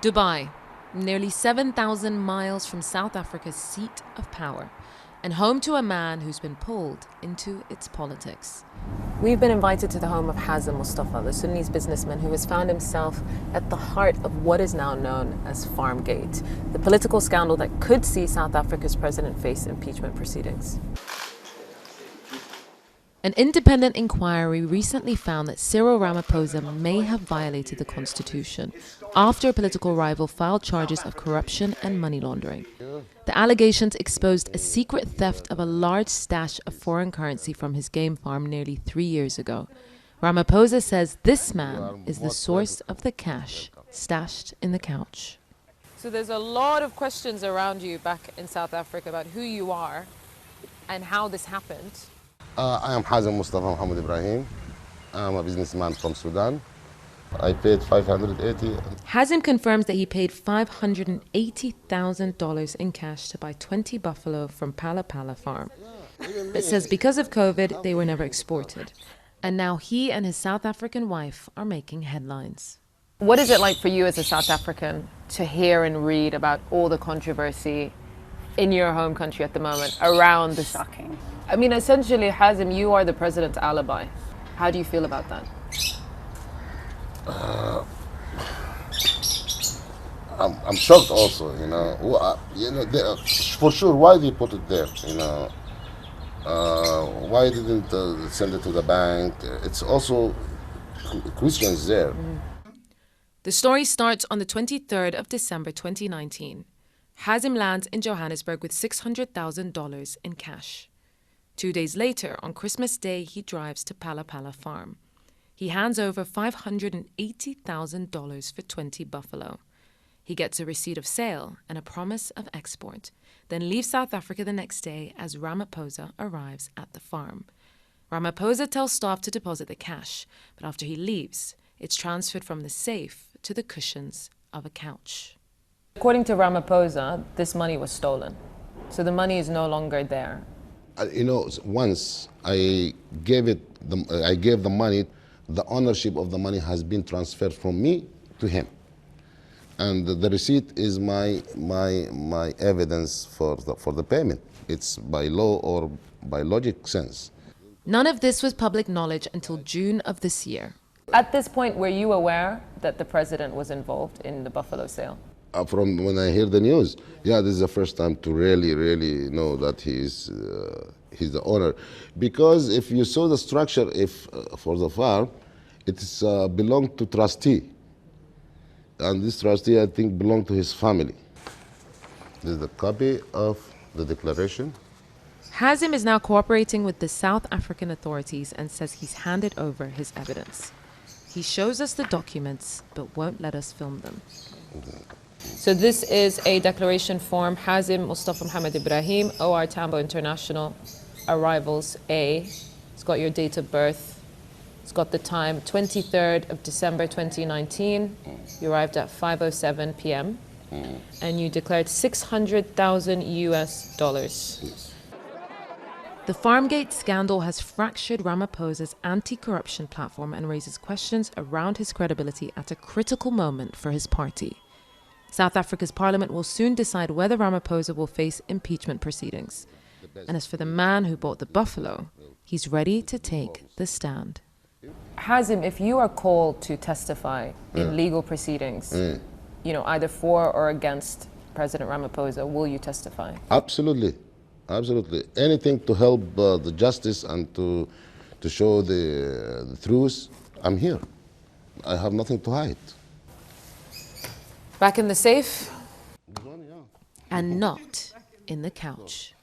Dubai, nearly 7,000 miles from South Africa's seat of power, and home to a man who's been pulled into its politics. We've been invited to the home of Hazim Mustafa, the Sudanese businessman who has found himself at the heart of what is now known as Farmgate, the political scandal that could see South Africa's president face impeachment proceedings. An independent inquiry recently found that Cyril Ramaphosa may have violated the constitution after a political rival filed charges of corruption and money laundering. The allegations exposed a secret theft of a large stash of foreign currency from his game farm nearly 3 years ago. Ramaphosa says this man is the source of the cash stashed in the couch. So there's a lot of questions around you back in South Africa about who you are and how this happened. I am Hazim Mustafa Muhammad Ibrahim. I'm a businessman from Sudan. I paid $580. Hazim confirms that he paid $580,000 in cash to buy 20 buffalo from Pala Pala farm. But says because of COVID, they were never exported. And now he and his South African wife are making headlines. What is it like for you as a South African to hear and read about all the controversy in your home country at the moment around this? Shocking. I mean, essentially, Hazim, you are the president's alibi. How do you feel about that? I'm shocked also, for sure, why they put it there, why didn't send it to the bank? It's also questions there. The story starts on the 23rd of December 2019. Hazim lands in Johannesburg with $600,000 in cash. 2 days later, on Christmas Day, he drives to Pala Pala farm. He hands over $580,000 for 20 buffalo. He gets a receipt of sale and a promise of export, then leaves South Africa the next day as Ramaphosa arrives at the farm. Ramaphosa tells staff to deposit the cash, but after he leaves, it's transferred from the safe to the cushions of a couch. According to Ramaphosa, this money was stolen, so the money is no longer there. Once I gave the money, the ownership of the money has been transferred from me to him. And the receipt is my evidence for the payment. It's by law or by logic sense. None of this was public knowledge until June of this year. At this point, were you aware that the president was involved in the buffalo sale? From when I hear the news, yeah, this is the first time to really know that he's the owner. Because if you saw the structure, for the farm, it's belonged to trustee, and this trustee I think belonged to his family. This is the copy of the declaration. Hazim is now cooperating with the South African authorities and says he's handed over his evidence. He shows us the documents, but won't let us film them. So this is a declaration form, Hazim Mustafa Muhammad Ibrahim, OR Tambo International, arrivals A. It's got your date of birth. It's got the time, 23rd of December 2019. You arrived at 5:07 p.m. And you declared $600,000 US. Yes. The Farmgate scandal has fractured Ramaphosa's anti-corruption platform and raises questions around his credibility at a critical moment for his party. South Africa's parliament will soon decide whether Ramaphosa will face impeachment proceedings. And as for the man who bought the buffalo, he's ready to take the stand. Hazim, if you are called to testify in legal proceedings, either for or against President Ramaphosa, will you testify? Absolutely. Absolutely. Anything to help the justice and to show the truth, I'm here. I have nothing to hide. Back in the safe, and not in the couch.